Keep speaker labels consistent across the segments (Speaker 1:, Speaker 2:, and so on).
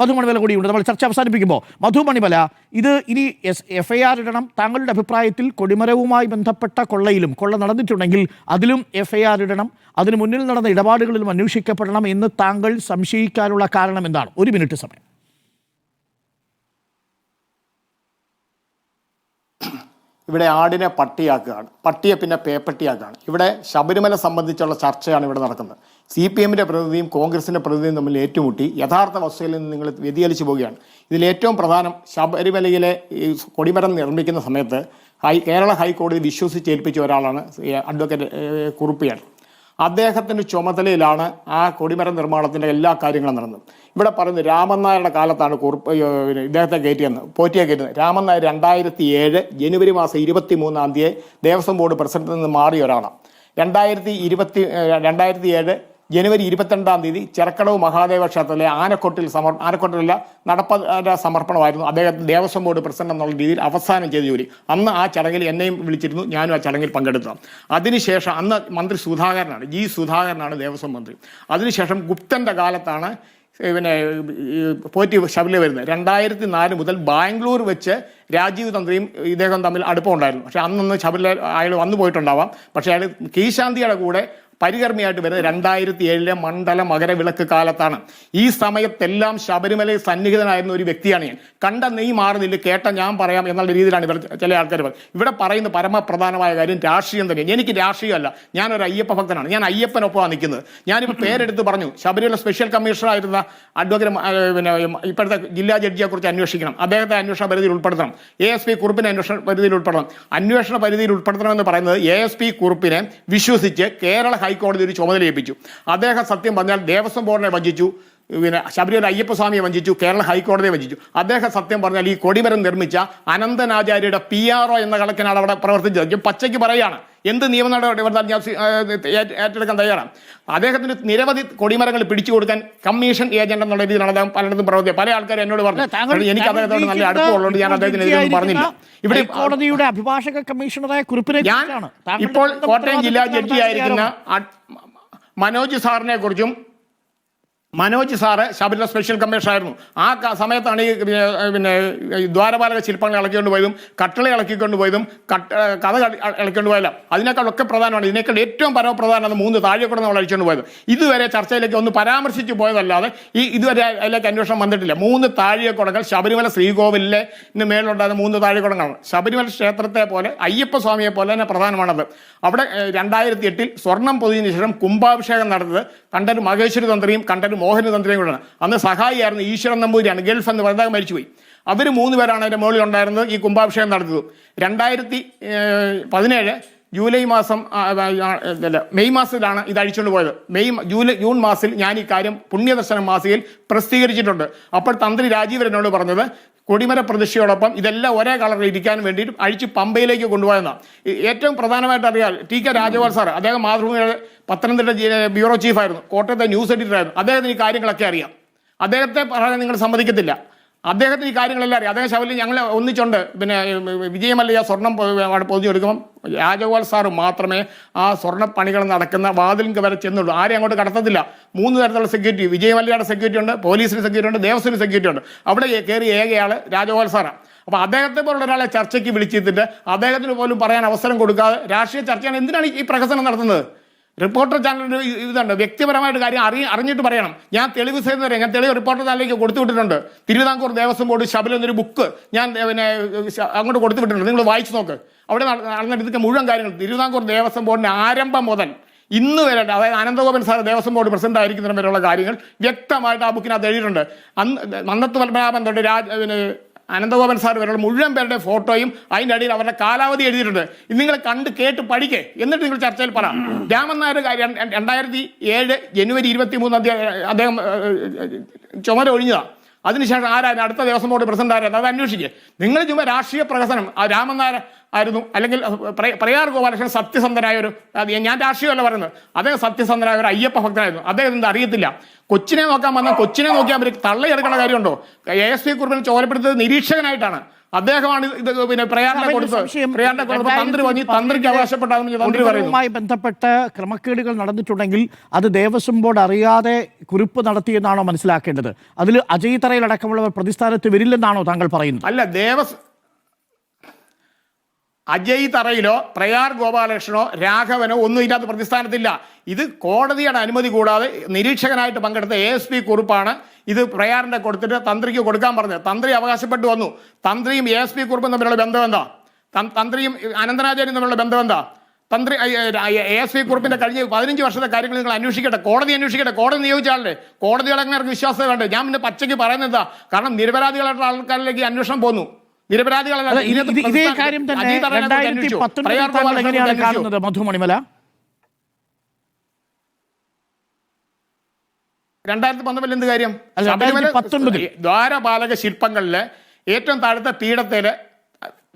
Speaker 1: മധു മണിമല കൂടിയുണ്ട്. നമ്മൾ ചർച്ച അവസാനിപ്പിക്കുമ്പോൾ മധു മണിമല, ഇത് ഇനി FIR ഇടണം. താങ്കളുടെ അഭിപ്രായത്തിൽ കൊടിമരവുമായി ബന്ധപ്പെട്ട കൊള്ള നടന്നിട്ടുണ്ടെങ്കിൽ അതിലും FIR ഇടണം, അതിന് മുന്നിൽ നടന്ന ഇടപാടുകളിലും അന്വേഷിക്കപ്പെടണം എന്ന് താങ്കൾ സംശയിക്കാനുള്ള കാരണം എന്താണ്? 1 മിനിറ്റ് സമയം.
Speaker 2: ഇവിടെ ആടിനെ പട്ടിയാക്കുകയാണ്, പട്ടിയെ പിന്നെ പേപ്പട്ടിയാക്കുകയാണ്. ഇവിടെ ശബരിമല സംബന്ധിച്ചുള്ള ചർച്ചയാണ് ഇവിടെ നടക്കുന്നത്. CPMന്റെ പ്രതിനിധിയും കോൺഗ്രസിൻ്റെ പ്രതിനിധിയും തമ്മിൽ ഏറ്റുമുട്ടി യഥാർത്ഥ വസ്തുതയിൽ നിന്ന് നിങ്ങൾ വ്യതിചലിച്ചു പോവുകയാണ്. ഇതിലേറ്റവും പ്രധാനം, ശബരിമലയിലെ ഈ കൊടിമരം നിർമ്മിക്കുന്ന സമയത്ത് കേരള ഹൈക്കോടതി വിശ്വസിച്ചേൽപ്പിച്ച ഒരാളാണ് അഡ്വക്കേറ്റ് കുറുപ്പിയാണ്. അദ്ദേഹത്തിൻ്റെ ചുമതലയിലാണ് ആ കൊടിമരം നിർമ്മാണത്തിൻ്റെ എല്ലാ കാര്യങ്ങളും നടന്നത്. ഇവിടെ പറയുന്നത് രാമൻ നായരുടെ കാലത്താണ് ഇദ്ദേഹത്തെ പോറ്റിയെ കയറ്റുന്നത്. രാമൻ നായർ 2007 ജനുവരി മാസം 23 ദേവസ്വം ബോർഡ് പ്രസിഡന്റിൽ നിന്ന് മാറിയ ഒരാളാണ്. 2007 ജനുവരി 22 ചെറക്കടവ് മഹാദേവ ക്ഷേത്രത്തിലെ ആനക്കൊട്ടിലുള്ള നടപ്പര സമർപ്പണമായിരുന്നു അദ്ദേഹത്തിന് ദേവസ്വം ബോർഡ് പ്രസിഡന്റ് എന്നുള്ള രീതിയിൽ അവസാനം ചെയ്ത ജോലി. അന്ന് ആ ചടങ്ങിൽ എന്നെയും വിളിച്ചിരുന്നു, ഞാനും ആ ചടങ്ങിൽ പങ്കെടുത്തു. അതിനുശേഷം അന്ന് മന്ത്രി സുധാകരനാണ്, G. സുധാകരനാണ് ദേവസ്വം മന്ത്രി. അതിനുശേഷം ഗുപ്തൻ്റെ കാലത്താണ് പോറ്റി ശബരിമല വരുന്നത്. 2004 മുതൽ ബാംഗ്ലൂർ വെച്ച് രാജീവ് തന്ത്രിയും ഇദ്ദേഹം തമ്മിൽ അടുപ്പമുണ്ടായിരുന്നു. പക്ഷേ അന്നൊന്ന് ശബരിമല അയാൾ വന്നു പോയിട്ടുണ്ടാവാം. പക്ഷേ അയാൾ കീശാന്തിയുടെ കൂടെ പരികർമ്മിയായിട്ട് വരുന്നത് 2007 മണ്ഡല മകരവിളക്ക് കാലത്താണ്. ഈ സമയത്തെല്ലാം ശബരിമലയിൽ സന്നിഹിതനായിരുന്ന ഒരു വ്യക്തിയാണ് ഞാൻ. കണ്ട നീ മാറുന്നില്ല, കേട്ട ഞാൻ പറയാം എന്നുള്ള രീതിയിലാണ് ഇവർ ചില ആൾക്കാർ ഇവിടെ പറയുന്ന പരമപ്രധാനമായ കാര്യം രാഷ്ട്രീയം തന്നെയാണ്. എനിക്ക് രാഷ്ട്രീയമല്ല, ഞാനൊരു അയ്യപ്പ ഭക്തനാണ്. ഞാൻ അയ്യപ്പനൊപ്പമാണ് നിൽക്കുന്നത്. ഞാനിപ്പോൾ പേരെടുത്ത് പറഞ്ഞു, ശബരിമല സ്പെഷ്യൽ കമ്മീഷണറായിരുന്ന അഡ്വക്കേറ്റ് ഇപ്പോഴത്തെ ജില്ലാ ജഡ്ജിയെ കുറിച്ച് അന്വേഷിക്കണം, അദ്ദേഹത്തെ അന്വേഷണ പരിധിയിൽ ഉൾപ്പെടുത്തണം. ASP കുറുപ്പിനെ അന്വേഷണ പരിധിയിൽ ഉൾപ്പെടുത്തണം. അന്വേഷണ പരിധിയിൽ ഉൾപ്പെടുത്തണമെന്ന് പറയുന്നത് ASP കുറുപ്പിനെ വിശ്വസിച്ച് കേരള ഹൈക്കോടതി ഒരു ചുമതല ഏൽപ്പിച്ചു. അദ്ദേഹം സത്യം പറഞ്ഞാൽ ദേവസ്വം ബോർഡിനെ വഞ്ചിച്ചു, ശബരിമല അയ്യപ്പസ്വാമിയെ വഞ്ചിച്ചു, കേരള ഹൈക്കോടതിയെ വഞ്ചിച്ചു. അദ്ദേഹം സത്യം പറഞ്ഞാൽ ഈ കൊടിമരം നിർമ്മിച്ച അനന്തനാചാര്യയുടെ PRO എന്ന കണക്കിനാണ് അവിടെ പ്രവർത്തിച്ചത്. പച്ചയ്ക്ക് പറയുകയാണ്, എന്ത് നിയമ നടപടി ഞാൻ ഏറ്റെടുക്കാൻ തയ്യാറാണ്. അദ്ദേഹത്തിന് നിരവധി കൊടിമരങ്ങൾ പിടിച്ചു കൊടുക്കാൻ കമ്മീഷൻ ഏജന്റ് എന്നുള്ള രീതിയിലാണ് അദ്ദേഹം പലയിടത്തും പ്രവർത്തിച്ചത്. പല ആൾക്കാരും എന്നോട് പറഞ്ഞു, എനിക്ക് അദ്ദേഹത്തോട് നല്ല അടുപ്പമുള്ളതുകൊണ്ട് ഞാൻ അദ്ദേഹത്തിന് പറഞ്ഞില്ല. ഇവിടെ
Speaker 1: കോടതിയുടെ അഭിഭാഷക കമ്മീഷണറായ കുറിപ്പിനെ
Speaker 2: ഞാൻ ഇപ്പോൾ കോട്ടയം ജില്ലാ ജഡ്ജിയായിരിക്കുന്ന മനോജ് സാറ് ശബരിമല സ്പെഷ്യൽ കമ്മീഷണറായിരുന്നു. ആ സമയത്താണ് ഈ ദ്വാരപാലക ശില്പങ്ങൾ ഇളക്കിക്കൊണ്ട് പോയതും കട്ടള ഇളക്കിക്കൊണ്ട് പോയതും കഥ ഇളക്കിക്കൊണ്ട് പോയല്ല. അതിനേക്കാളൊക്കെ പ്രധാനമാണ്, ഇതിനേക്കാൾ ഏറ്റവും പരമപ്രധാനമാണ് 3 താഴെക്കൂടെ നമ്മൾ അഴിച്ചുകൊണ്ട് പോയത്. ഇതുവരെ ചർച്ചയിലേക്ക് ഒന്ന് പരാമർശിച്ച് പോയതല്ലാതെ ഇതുവരെ അതിലേക്ക് അന്വേഷണം വന്നിട്ടില്ല. 3 താഴെക്കുടങ്ങൾ ശബരിമല ശ്രീകോവിലിലെ മേലുണ്ടായിരുന്ന 3 താഴെക്കുടങ്ങളാണ്. ശബരിമല ക്ഷേത്രത്തെ പോലെ അയ്യപ്പസ്വാമിയെ പോലെ തന്നെ പ്രധാനമാണത്. അവിടെ 2008 സ്വർണം പൊതിഞ്ഞ ശേഷം കുംഭാഭിഷേകം നടന്നത് കണ്ടൊരു മഹേശ്വരി തന്ത്രിയും കണ്ടൊരു മോഹന തന്ത്രിയും കൂടെയാണ്. അന്ന് സഹായിയായിരുന്നു ഈശ്വരൻ നമ്പൂരിയാണ്, ഗൾഫ് എന്ന് പറഞ്ഞാൽ മരിച്ചുപോയി. അവർ 3 പേരാണ് അതിൻ്റെ മുകളിൽ ഉണ്ടായിരുന്നത്. ഈ കുംഭാഭിഷേകം നടത്തിയത് 2017 മെയ് മാസത്തിലാണ് ഇത് അഴിച്ചുകൊണ്ട് പോയത്. ജൂൺ മാസത്തിൽ ഞാൻ ഈ കാര്യം പുണ്യദർശന മാസികയിൽ പ്രസിദ്ധീകരിച്ചിട്ടുണ്ട്. അപ്പോൾ തന്ത്രി രാജീവൻ എന്നോട് പറഞ്ഞത്, കൊടിമര പ്രതിഷ്ഠയോടൊപ്പം ഇതെല്ലാം ഒരേ കളറിൽ ഇരിക്കാൻ വേണ്ടിയിട്ട് അഴിച്ച് പമ്പയിലേക്ക് കൊണ്ടുപോയെന്നാണ്. ഏറ്റവും പ്രധാനമായിട്ട് അറിയാം, TK രാജഗോപാൽ സാർ, അദ്ദേഹം മാതൃഭൂമിയുടെ പത്തനംതിട്ട ബ്യൂറോ ചീഫായിരുന്നു, കോട്ടയത്തെ ന്യൂസ് എഡിറ്ററായിരുന്നു. അദ്ദേഹത്തിന് ഈ കാര്യങ്ങളൊക്കെ അറിയാം. അദ്ദേഹത്തെ പറയാൻ നിങ്ങൾ സമ്മതിക്കത്തില്ല. അദ്ദേഹത്തിന് ഈ കാര്യങ്ങളെല്ലാം അറിയാം. അദ്ദേഹം ശബരിമല ഞങ്ങൾ ഒന്നിച്ചുണ്ട്. വിജയമല്ലയ്യ സ്വർണം പൊതിഞ്ഞെടുക്കുമ്പം രാജഗോപാൽ സാറ് മാത്രമേ ആ സ്വർണ്ണപ്പണികൾ നടക്കുന്ന വാതിലിന് വരെ ചെന്നുള്ളൂ. ആരെയും അങ്ങോട്ട് കടത്തത്തില്ല. 3 തരത്തിലുള്ള സെക്യൂരിറ്റി, വിജയമല്ലയുടെ സെക്യൂരിറ്റി ഉണ്ട്, പോലീസിന് സെക്യൂരിറ്റി ഉണ്ട്, ദേവസ്വത്തിന് സെക്യൂരിറ്റി ഉണ്ട്. അവിടെ കയറി ഏകയാൾ രാജഗോപാൽ സാറാണ്. അപ്പോൾ അദ്ദേഹത്തെ പോലുള്ള ഒരാളെ ചർച്ചയ്ക്ക് വിളിച്ചിട്ട് അദ്ദേഹത്തിന് പോലും പറയാൻ അവസരം കൊടുക്കാതെ രാഷ്ട്രീയ ചർച്ചയാണ്. എന്തിനാണ് ഈ പ്രഹസനം നടത്തുന്നത്? റിപ്പോർട്ടർ ചാനലിൻ്റെ ഇതുണ്ട്, വ്യക്തിപരമായിട്ട് കാര്യം അറിഞ്ഞിട്ട് പറയണം. ഞാൻ തെളിവ് സഹിതം പറയാം. ഞാൻ തെളിവ് റിപ്പോർട്ടർ ചാനലിലേക്ക് കൊടുത്തു വിട്ടിട്ടുണ്ട്. തിരുവിതാംകൂർ ദേവസ്വം ബോർഡ് ശബരിമല എന്നൊരു ബുക്ക് ഞാൻ അങ്ങോട്ട് കൊടുത്തു വിട്ടിട്ടുണ്ട്. നിങ്ങൾ വായിച്ചു നോക്ക്. അവിടെ നടന്നിട്ട് ഇതൊക്കെ മുഴുവൻ കാര്യങ്ങൾ തിരുവിതാംകൂർ ദേവസ്വം ബോർഡിൻ്റെ ആരംഭം മുതൽ ഇന്ന് വരെ, അതായത് Ananthagopan sir Devaswom board president ആയിരിക്കുന്നതിന് വരെയുള്ള കാര്യങ്ങൾ വ്യക്തമായിട്ട് ആ ബുക്കിനകത്ത് എഴുതിയിട്ടുണ്ട്. മന്നത്ത് പത്മനാഭൻ തൊട്ട് അനന്തഗോപൻ സാർ വരെയുള്ള മുഴുവൻ പേരുടെ ഫോട്ടോയും അതിൻ്റെ അടിയിൽ അവരുടെ കാലാവധി എഴുതിയിട്ടുണ്ട്. ഇത് നിങ്ങൾ കണ്ട് കേട്ട് പഠിക്കേ, എന്നിട്ട് നിങ്ങൾ ചർച്ചയിൽ പറ. രാമൻ നായർ 2007 ജനുവരി 23 അദ്ദേഹം ചുമര ഒഴിഞ്ഞതാണ്. അതിനുശേഷം ആരായിരുന്നു അടുത്ത ദേവസ്വം ബോർഡ് പ്രസിഡന്റ് ആരായിരുന്നു? അത് അന്വേഷിക്കുക. നിങ്ങൾ ചുമ്മാ രാഷ്ട്രീയ പ്രഹസനം. രാമൻ നായർ ആയിരുന്നു, അല്ലെങ്കിൽ പ്രയാർ ഗോപാലകൃഷ്ണൻ സത്യസന്ധനായ ഒരു, ഞാൻ രാഷ്ട്രീയമല്ല പറയുന്നത്, അദ്ദേഹം സത്യസന്ധനായ ഒരു അയ്യപ്പ ഭക്തനായിരുന്നു. അദ്ദേഹം എന്താ അറിയത്തില്ല. കൊച്ചിനെ നോക്കാൻ വന്നാൽ കൊച്ചിനെ നോക്കിയാൽ അവർ തള്ളയെടുക്കേണ്ട കാര്യമുണ്ടോ? ASP കുറുപ്പിനെ ചോരപ്പെടുത്തത് നിരീക്ഷകനായിട്ടാണ്. അദ്ദേഹമാണ് ഇത് പിന്നെ പ്രയാറിനെ കൊടുത്തത്. പ്രയാറിനെ കൊടുത്തപ്പോൾ തന്ത്രി പറഞ്ഞു തന്ത്രിക്ക് അവകാശപ്പെട്ടാണെന്ന് തന്ത്രി പറയുന്നു.
Speaker 1: ുമായി ബന്ധപ്പെട്ട് ക്രമക്കേടുകൾ നടന്നിട്ടുണ്ടെങ്കിൽ അത് ദേവസ്വം ബോർഡ് അറിയാതെ കുറിപ്പ് നടത്തിയെന്നാണോ മനസ്സിലാക്കേണ്ടത്? അതിൽ അജയ് തറയിലടക്കമുള്ളവർ പ്രതിസ്ഥാനത്ത് വരില്ലെന്നാണോ താങ്കൾ പറയുന്നത്?
Speaker 2: അല്ല, അജയ് തറയിലോ പ്രയാർ ഗോപാലകൃഷ്ണനോ രാഘവനോ ഒന്നും ഇതിനകത്ത് പ്രതിസ്ഥാനത്തില്ല. ഇത് കോടതിയുടെ അനുമതി കൂടാതെ നിരീക്ഷകനായിട്ട് പങ്കെടുത്ത ASP കുറുപ്പാണ് ഇത് പ്രയാറിന്റെ കൊടുത്തിട്ട് തന്ത്രിക്ക് കൊടുക്കാൻ പറഞ്ഞത്. തന്ത്രി അവകാശപ്പെട്ടു വന്നു. തന്ത്രിയും ASP കുറുപ്പും തമ്മിലുള്ള ബന്ധം എന്താ? തന്ത്രിയും അനന്തനാചാര്യം തമ്മിലുള്ള ബന്ധം എന്താ? തന്ത്രി ASP കുറുപ്പിന്റെ കഴിഞ്ഞ 15 വർഷത്തെ കാര്യങ്ങൾ നിങ്ങൾ അന്വേഷിക്കട്ടെ, കോടതി അന്വേഷിക്കട്ടെ. കോടതി നിയോഗിച്ചാലേ കോടതികളെ വിശ്വാസം വേണ്ടേ? ഞാൻ പിന്നെ പച്ചയ്ക്ക് പറയുന്നത് എന്താ? കാരണം നിരപരാധികളായിട്ടുള്ള ആൾക്കാരിലേക്ക് അന്വേഷണം പോന്നു.
Speaker 1: ഇതേ കാര്യം തന്നെ 2019 എങ്ങനെയാണ് കാണുന്നത് മധു മണിമല?
Speaker 2: 2019 എന്ത് കാര്യം? ദ്വാരപാലക ശില്പങ്ങളിലെ ഏറ്റവും താഴത്തെ പീഠത്തില്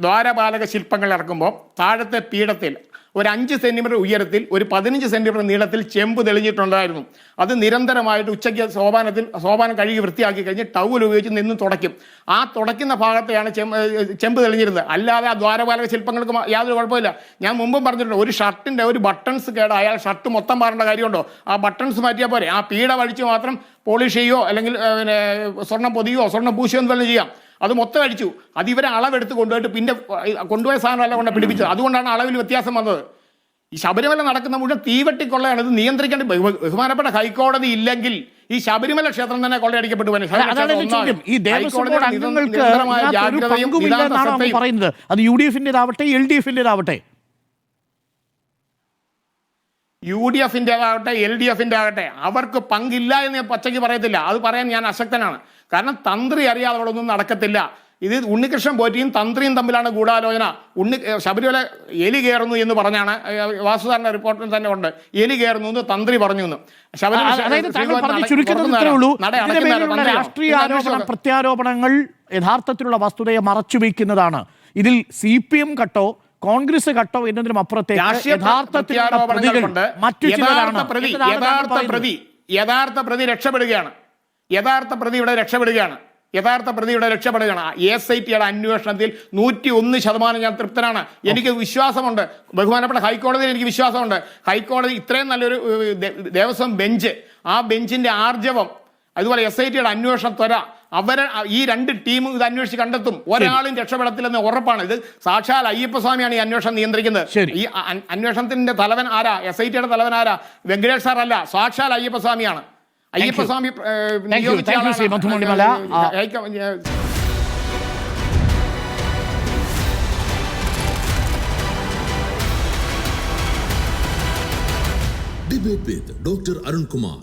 Speaker 2: ദ്വാരപാലക ശില്പങ്ങൾ ഇറക്കുമ്പോൾ താഴത്തെ പീഠത്തിൽ ഒരു 5 സെന്റിമീറ്റർ ഉയരത്തിൽ ഒരു 15 സെന്റിമീറ്റർ നീളത്തിൽ ചെമ്പ് തെളിഞ്ഞിട്ടുണ്ടായിരുന്നു. അത് നിരന്തരമായിട്ട് ഉച്ചയ്ക്ക് സോപാനം കഴുകി വൃത്തിയാക്കി കഴിഞ്ഞ് ടൗൽ ഉപയോഗിച്ച് നിന്ന് തുടയ്ക്കും. ആ തുടയ്ക്കുന്ന ഭാഗത്തെയാണ് ചെമ്പ് തെളിഞ്ഞിരുന്നത്. അല്ലാതെ ആ ദ്വാരപാലക ശില്പങ്ങൾക്ക് യാതൊരു കുഴപ്പമില്ല. ഞാൻ മുമ്പും പറഞ്ഞിട്ടുണ്ട്, ഒരു ഷർട്ടിന്റെ ഒരു ബട്ടൺസ് കേടായാൽ ഷർട്ട് മൊത്തം മാറേണ്ട കാര്യമുണ്ടോ? ആ ബട്ടൺസ് മാറ്റിയാൽ പോരെ. ആ പീഡ വഴിച്ച് മാത്രം പോളിഷ് ചെയ്യോ അല്ലെങ്കിൽ പിന്നെ സ്വർണ്ണം പൊതിയോ സ്വർണ്ണം പൂശിയോ എന്തെല്ലാം ചെയ്യാം. അത് മൊത്തം അടിച്ചു. അത് ഇവരെ അളവെടുത്ത് കൊണ്ടുപോയിട്ട് പിന്നെ കൊണ്ടുപോയ സാധനമല്ല കൊണ്ട് പിടിപ്പിച്ചത്. അതുകൊണ്ടാണ് അളവിൽ വ്യത്യാസം വന്നത്. ഈ ശബരിമല നടക്കുന്ന മുഴുവൻ തീവെട്ടിക്കൊള്ളയാണ്. ഇത് നിയന്ത്രിക്കേണ്ട ബഹുമാനപ്പെട്ട ഹൈക്കോടതി ഇല്ലെങ്കിൽ ഈ ശബരിമല ക്ഷേത്രം തന്നെ കൊള്ളയടിക്കപ്പെട്ടു.
Speaker 1: അത് UDF-ന്റേതാവട്ടെ LDF-ന്റേതാവട്ടെ
Speaker 2: UDF-ന്റേതാവട്ടെ LDF-ന്റെ ആകട്ടെ അവർക്ക് പങ്കില്ല എന്ന് ഞാൻ പച്ചയ്ക്ക് പറയത്തില്ല. അത് പറയാൻ ഞാൻ അശക്തനാണ്. കാരണം തന്ത്രി അറിയാതെ അവിടെ ഒന്നും നടക്കത്തില്ല. ഇത് ഉണ്ണികൃഷ്ണൻ പോറ്റിയും തന്ത്രിയും തമ്മിലാണ് ഗൂഢാലോചന. ശബരിമല എലി കയറുന്നു എന്ന് പറഞ്ഞാണ് വാസുദാറിന്റെ റിപ്പോർട്ടിൽ തന്നെ ഉണ്ട്. എലി കയറുന്നു എന്ന് തന്ത്രി പറഞ്ഞു എന്ന്.
Speaker 1: രാഷ്ട്രീയ ആരോപണ പ്രത്യാരോപണങ്ങൾ യഥാർത്ഥത്തിലുള്ള വസ്തുതയെ മറച്ചുവെക്കുന്നതാണ്. ഇതിൽ CPM കട്ടോ കോൺഗ്രസ് കട്ടോ എന്നതിനും അപ്പുറത്തേക്ക്
Speaker 2: യഥാർത്ഥ പ്രതി രക്ഷപ്പെടുകയാണ്. യഥാർത്ഥ പ്രതിയുടെ രക്ഷപ്പെടുകയാണ്. SITയുടെ അന്വേഷണത്തിൽ 101% ഞാൻ തൃപ്തനാണ്. എനിക്ക് വിശ്വാസമുണ്ട്. ബഹുമാനപ്പെട്ട ഹൈക്കോടതിയിൽ എനിക്ക് വിശ്വാസമുണ്ട്. ഹൈക്കോടതി ഇത്രയും നല്ലൊരു ദേവസ്വം ബെഞ്ച്, ആ ബെഞ്ചിന്റെ ആർജവം, അതുപോലെ SITയുടെ അന്വേഷണ ത്വര, അവരെ ഈ 2 ടീമും ഇത് അന്വേഷിച്ച് കണ്ടെത്തും. ഒരാളും രക്ഷപ്പെടത്തില്ലെന്ന് ഉറപ്പാണ്. ഇത് സാക്ഷാൽ അയ്യപ്പസ്വാമിയാണ് ഈ അന്വേഷണം നിയന്ത്രിക്കുന്നത്. ഈ അന്വേഷണത്തിന്റെ തലവൻ ആരാ? SITയുടെ തലവൻ ആരാ? വെങ്കടേഷ് സാർ അല്ല, സാക്ഷാൽ അയ്യപ്പസ്വാമിയാണ്. Ayyappaswamy
Speaker 3: Debate with Dr. Arun Kumar.